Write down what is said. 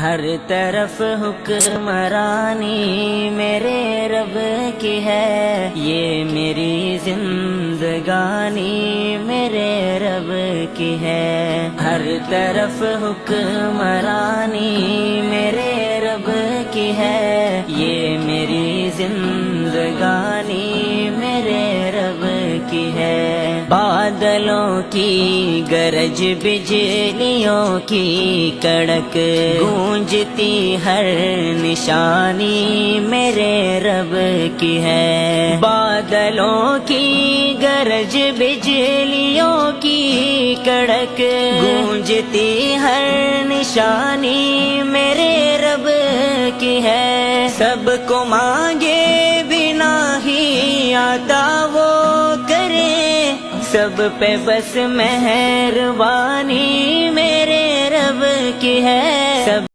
ہر طرف حکمرانی میرے رب کی ہے، یہ میری زندگانی میرے رب کی ہے۔ ہر طرف حکمرانی میرے رب کی ہے، یہ میری زندگانی میرے رب کی ہے۔ بادلوں کی گرج بجلیوں کی کڑک گونجتی ہر نشانی میرے رب کی ہے۔ بادلوں کی گرج بجلیوں کی کڑک گونجتی ہر نشانی میرے رب کی ہے۔ سب کو مانگے بنا ہی عطا وہ کرے، سب پہ بس مہربانی میرے رب کی ہے۔ سب